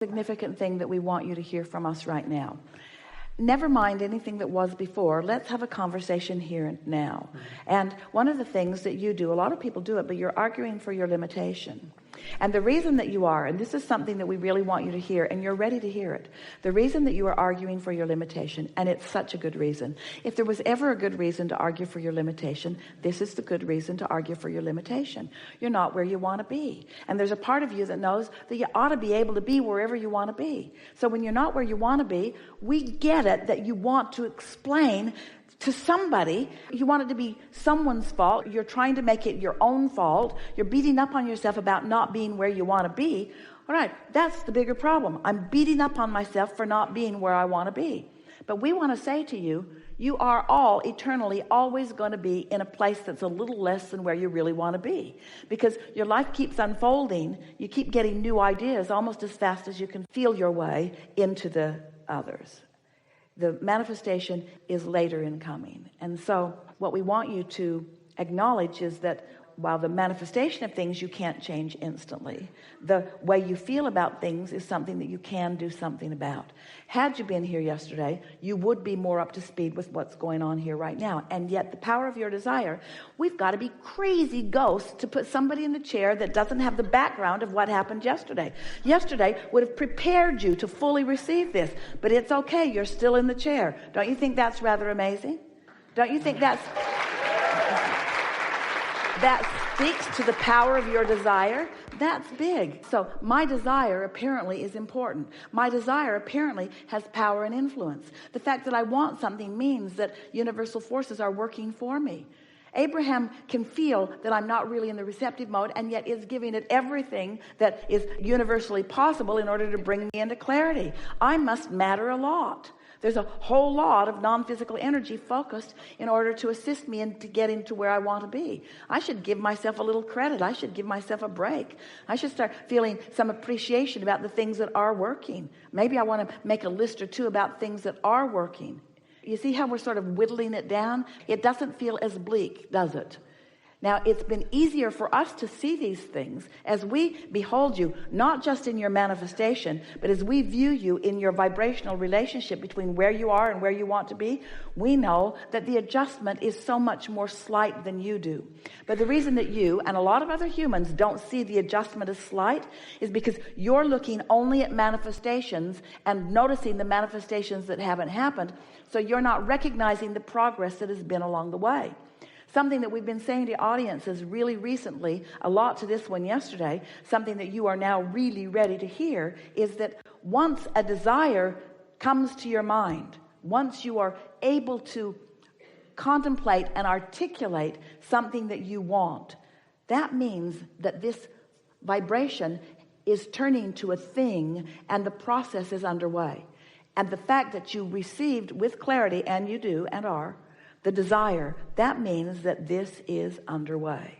significant thing that we want you to hear from us right now. Never mind anything that was before. Let's have a conversation here and now. And one of the things that you do, a lot of people do it, but you're arguing for your limitation. And the reason that you are, and this is something that we really want you to hear, and you're ready to hear it, the reason that you are arguing for your limitation, and it's such a good reason. If there was ever a good reason to argue for your limitation, this is the good reason to argue for your limitation. You're not where you want to be. And there's a part of you that knows that you ought to be able to be wherever you want to be. So when you're not where you want to be, we get it that you want to explain to somebody. You want it to be someone's fault. You're trying to make it your own fault. You're beating up on yourself about not being where you want to be. All right, that's the bigger problem. I'm beating up on myself for not being where I want to be. But we want to say to you, you are all eternally always going to be in a place that's a little less than where you really want to be. Because your life keeps unfolding. You keep getting new ideas almost as fast as you can feel your way into the others. The manifestation is later in coming. And so what we want you to acknowledge is that while the manifestation of things you can't change instantly, the way you feel about things is something that you can do something about. Had you been here yesterday, you would be more up to speed with what's going on here right now. And yet the power of your desire, we've got to be crazy ghosts to put somebody in the chair that doesn't have the background of what happened yesterday. Yesterday would have prepared you to fully receive this, but it's okay, you're still in the chair. Don't you think that's rather amazing? Don't you think that speaks to the power of your desire? That's big. So my desire apparently is important. My desire apparently has power and influence. The fact that I want something means that universal forces are working for me. Abraham can feel that I'm not really in the receptive mode, and yet is giving it everything that is universally possible in order to bring me into clarity. I must matter a lot. There's a whole lot of non-physical energy focused in order to assist me in to getting to where I want to be. I should give myself a little credit. I should give myself a break. I should start feeling some appreciation about the things that are working. Maybe I want to make a list or two about things that are working. You see how we're sort of whittling it down? It doesn't feel as bleak, does it? Now, it's been easier for us to see these things as we behold you, not just in your manifestation, but as we view you in your vibrational relationship between where you are and where you want to be. We know that the adjustment is so much more slight than you do. But the reason that you and a lot of other humans don't see the adjustment as slight is because you're looking only at manifestations and noticing the manifestations that haven't happened. So you're not recognizing the progress that has been along the way. Something that we've been saying to audiences really recently, a lot to this one yesterday, something that you are now really ready to hear, is that once a desire comes to your mind, once you are able to contemplate and articulate something that you want, that means that this vibration is turning to a thing and the process is underway. And the fact that you received with clarity, and you do and are, the desire, that means that this is underway.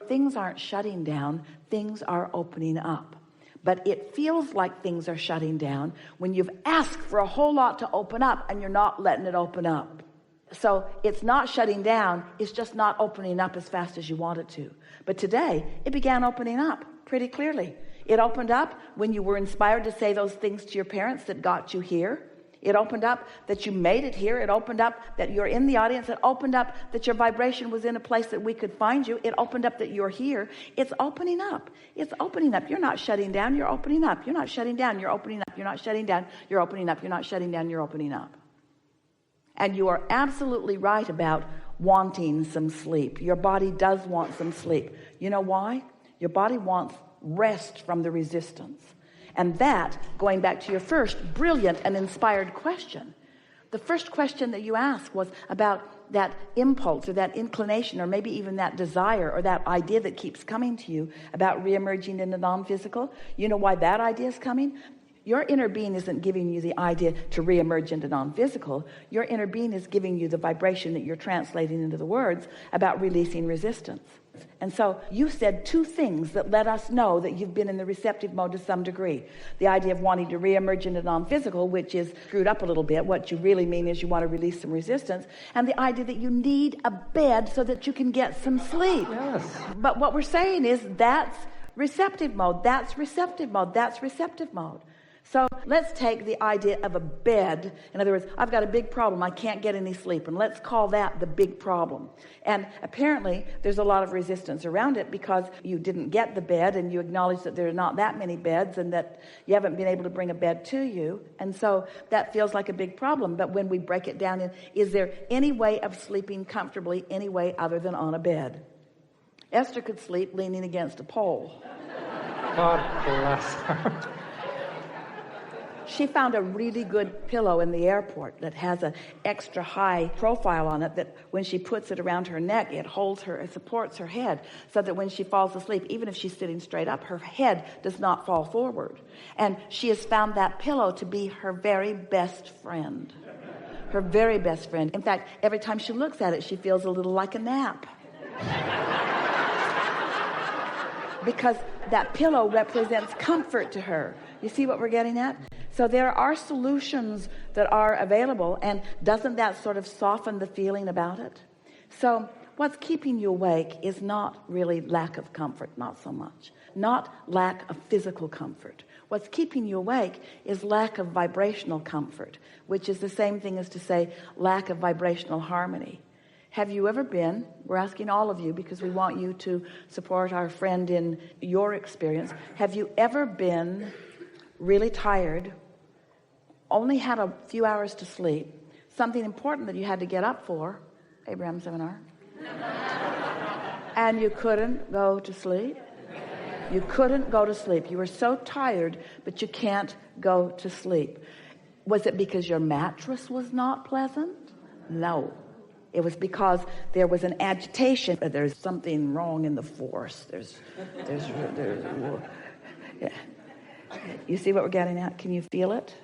Things aren't shutting down, things are opening up. But it feels like things are shutting down when you've asked for a whole lot to open up and you're not letting it open up. So it's not shutting down, it's just not opening up as fast as you want it to. But today, it began opening up pretty clearly. It opened up when you were inspired to say those things to your parents that got you here. It opened up that you made it here. It opened up that you're in the audience. It opened up that your vibration was in a place that we could find you. It opened up that you're here. It's opening up. It's opening up. You're not shutting down. You're opening up. You're not shutting down. You're opening up. You're not shutting down. You're opening up. You're not shutting down. You're opening up. And you are absolutely right about wanting some sleep. Your body does want some sleep. You know why? Your body wants rest from the resistance. And that, going back to your first brilliant and inspired question, the first question that you asked was about that impulse or that inclination or maybe even that desire or that idea that keeps coming to you about reemerging into non-physical. You know why that idea is coming? Your inner being isn't giving you the idea to reemerge into non-physical. Your inner being is giving you the vibration that you're translating into the words about releasing resistance. And so you said two things that let us know that you've been in the receptive mode to some degree. The idea of wanting to reemerge into non-physical, which is screwed up a little bit. What you really mean is you want to release some resistance. And the idea that you need a bed so that you can get some sleep. Yes. But what we're saying is that's receptive mode. That's receptive mode. That's receptive mode. So let's take the idea of a bed. In other words, I've got a big problem. I can't get any sleep. And let's call that the big problem. And apparently there's a lot of resistance around it because you didn't get the bed, and you acknowledge that there are not that many beds and that you haven't been able to bring a bed to you. And so that feels like a big problem. But when we break it down, is there any way of sleeping comfortably any way other than on a bed? Esther could sleep leaning against a pole. God bless her. She found a really good pillow in the airport that has an extra high profile on it, that when she puts it around her neck, it holds her, it supports her head, so that when she falls asleep, even if she's sitting straight up, her head does not fall forward. And she has found that pillow to be her very best friend. Her very best friend. In fact, every time she looks at it, she feels a little like a nap. Because that pillow represents comfort to her. You see what we're getting at? So there are solutions that are available, and doesn't that sort of soften the feeling about it? So what's keeping you awake is not really lack of comfort, not so much. Not lack of physical comfort. What's keeping you awake is lack of vibrational comfort, which is the same thing as to say lack of vibrational harmony. Have you ever been, we're asking all of you because we want you to support our friend in your experience, have you ever been really tired, only had a few hours to sleep, something important that you had to get up for, Abraham seminar, and you couldn't go to sleep? You couldn't go to sleep. You were so tired, but you can't go to sleep. Was it because your mattress was not pleasant? No. It was because there was an agitation. There's something wrong in the force. Yeah. You see what we're getting at? Can you feel it?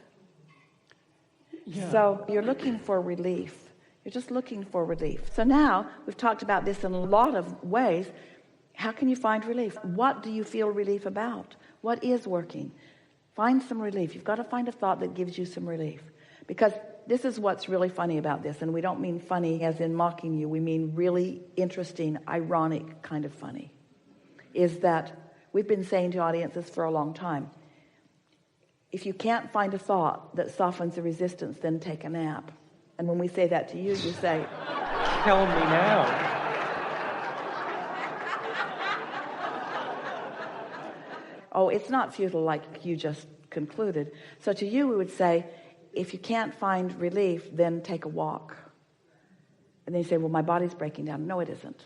Yeah. So you're looking for relief. You're just looking for relief. So now we've talked about this in a lot of ways. How can you find relief? What do you feel relief about? What is working? Find some relief. You've got to find a thought that gives you some relief. Because this is what's really funny about this. And we don't mean funny as in mocking you. We mean really interesting, ironic kind of funny. Is that we've been saying to audiences for a long time, if you can't find a thought that softens the resistance, then take a nap. And when we say that to you, you say, Kill me now. oh, it's not futile like you just concluded. So to you, we would say, if you can't find relief, then take a walk. And then you say, well, my body's breaking down. No, it isn't.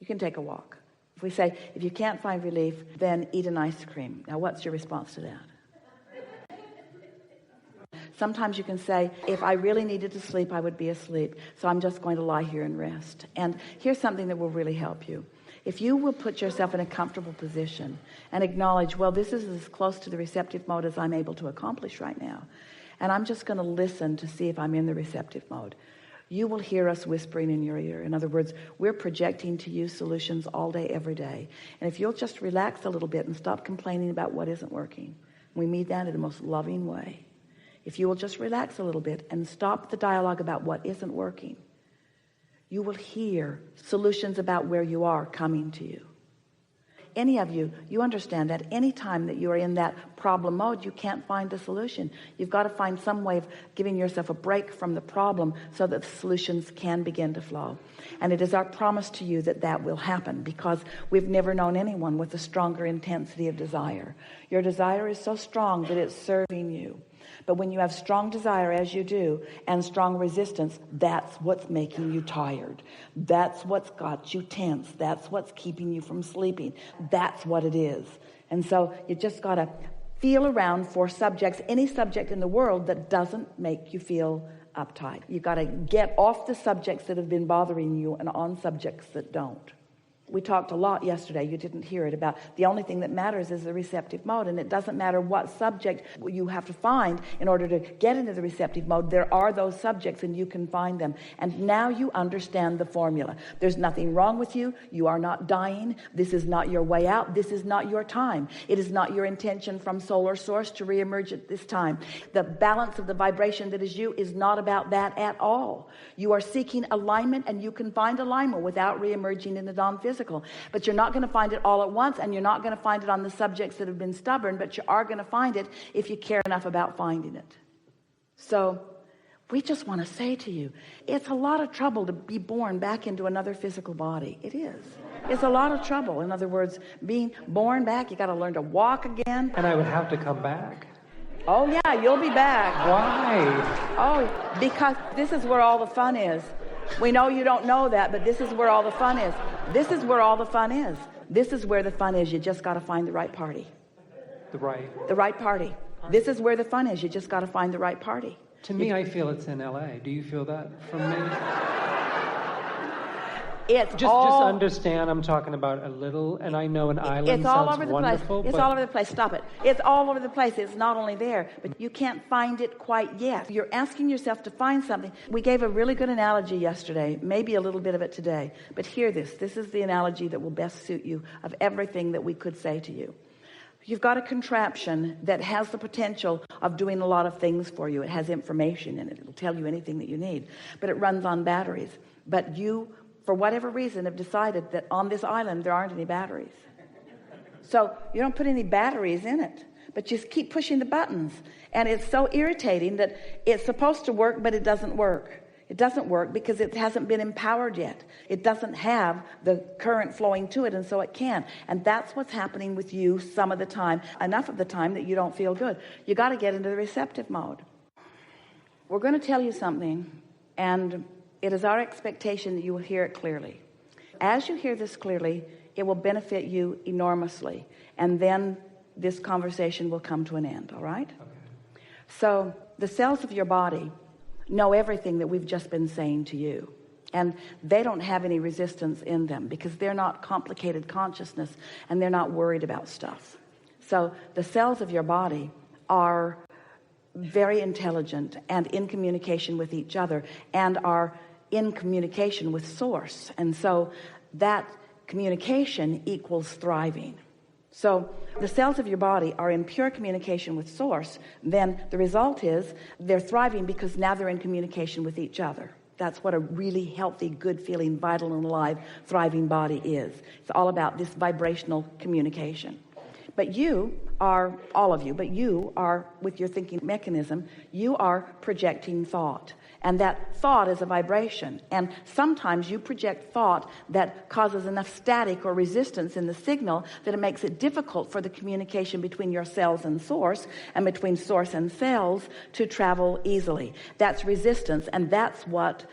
You can take a walk. If we say, if you can't find relief, then eat an ice cream. Now, what's your response to that? Sometimes you can say, if I really needed to sleep, I would be asleep. So I'm just going to lie here and rest. And here's something that will really help you. If you will put yourself in a comfortable position and acknowledge, well, this is as close to the receptive mode as I'm able to accomplish right now. And I'm just going to listen to see if I'm in the receptive mode. You will hear us whispering in your ear. In other words, we're projecting to you solutions all day, every day. And if you'll just relax a little bit and stop complaining about what isn't working, we mean that in the most loving way. If you will just relax a little bit and stop the dialogue about what isn't working, you will hear solutions about where you are coming to you. Any of you, you understand that any time that you are in that problem mode, you can't find a solution. You've got to find some way of giving yourself a break from the problem so that the solutions can begin to flow. And it is our promise to you that that will happen, because we've never known anyone with a stronger intensity of desire. Your desire is so strong that it's serving you. But when you have strong desire, as you do, and strong resistance, that's what's making you tired. That's what's got you tense. That's what's keeping you from sleeping. That's what it is. And so you just got to feel around for subjects, any subject in the world that doesn't make you feel uptight. You've got to get off the subjects that have been bothering you and on subjects that don't. We talked a lot yesterday, you didn't hear it, about the only thing that matters is the receptive mode. And it doesn't matter what subject you have to find in order to get into the receptive mode. There are those subjects and you can find them. And now you understand the formula. There's nothing wrong with you. You are not dying. This is not your way out. This is not your time. It is not your intention from solar source to reemerge at this time. The balance of the vibration that is you is not about that at all. You are seeking alignment, and you can find alignment without reemerging in the non-physical. physical, but you're not going to find it all at once, and you're not going to find it on the subjects that have been stubborn, but you are going to find it if you care enough about finding it. So we just want to say to you, it's a lot of trouble to be born back into another physical body. It is. It's a lot of trouble. In other words, being born back, you got to learn to walk again. And I would have to come back. Oh yeah, you'll be back. Why? Oh, because this is where all the fun is. We know you don't know that, but this is where all the fun is. This is where all the fun is. This is where the fun is. You just got to find the right party. The right party. This is where the fun is. You just got to find the right party. To me, I feel it's in LA. Do you feel that from me? It's just understand I'm talking about a little, and I know an island sounds wonderful. It's all over the place. Stop it. It's all over the place. It's not only there, but you can't find it quite yet. You're asking yourself to find something. We gave a really good analogy yesterday, maybe a little bit of it today, but hear this. This is the analogy that will best suit you of everything that we could say to you. You've got a contraption that has the potential of doing a lot of things for you. It has information in it. It'll tell you anything that you need, but it runs on batteries. But you, for whatever reason, have decided that on this island there aren't any batteries. So you don't put any batteries in it, but you keep pushing the buttons. And it's so irritating that it's supposed to work, but it doesn't work. It doesn't work because it hasn't been empowered yet. It doesn't have the current flowing to it, and so it can. And that's what's happening with you some of the time, enough of the time that you don't feel good. You got to get into the receptive mode. We're going to tell you something, and it is our expectation that you will hear it clearly. As you hear this clearly, it will benefit you enormously, and then this conversation will come to an end, all right? Okay. So the cells of your body know everything that we've just been saying to you, and they don't have any resistance in them because they're not complicated consciousness, and they're not worried about stuff. So the cells of your body are very intelligent and in communication with each other, and are in communication with source, and so that communication equals thriving. So the cells of your body are in pure communication with source, then the result is they're thriving because now they're in communication with each other. That's what a really healthy, good feeling, vital and alive, thriving body is. It's all about this vibrational communication. But you are, all of you, but you are, with your thinking mechanism, you are projecting thought. And that thought is a vibration. And sometimes you project thought that causes enough static or resistance in the signal that it makes it difficult for the communication between your cells and source, and between source and cells, to travel easily. That's resistance, and that's what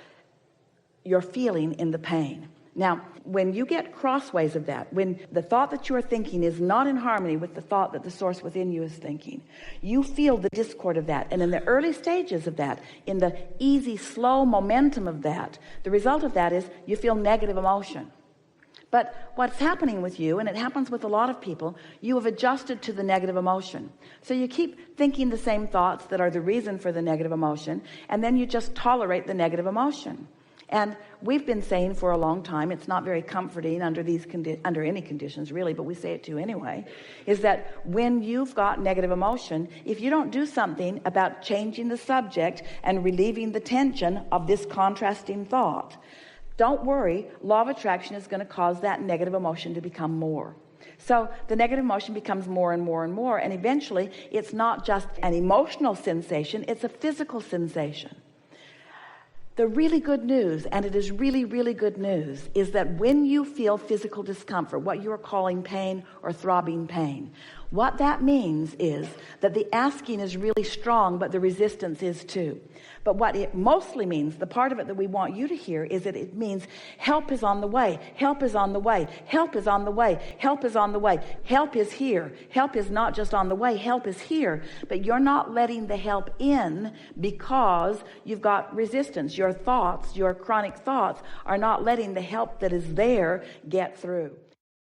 you're feeling in the pain. Now, when you get crossways of that, when the thought that you are thinking is not in harmony with the thought that the source within you is thinking, you feel the discord of that. And in the early stages of that, in the easy, slow momentum of that, the result of that is you feel negative emotion. But what's happening with you, and it happens with a lot of people, you have adjusted to the negative emotion. So you keep thinking the same thoughts that are the reason for the negative emotion, and then you just tolerate the negative emotion. And we've been saying for a long time, it's not very comforting under under any conditions really, but we say it to you anyway, is that when you've got negative emotion, if you don't do something about changing the subject and relieving the tension of this contrasting thought, don't worry, law of attraction is going to cause that negative emotion to become more. So the negative emotion becomes more and more and more, and eventually it's not just an emotional sensation, it's a physical sensation. The really good news, and it is really, really good news, is that when you feel physical discomfort, what you are calling pain or throbbing pain, what that means is that the asking is really strong, but the resistance is too. But what it mostly means, the part of it that we want you to hear, is that it means help is on the way, help is on the way, help is on the way, help is on the way, help is here. Help is not just on the way, help is here. But you're not letting the help in because you've got resistance. Your thoughts, your chronic thoughts, are not letting the help that is there get through.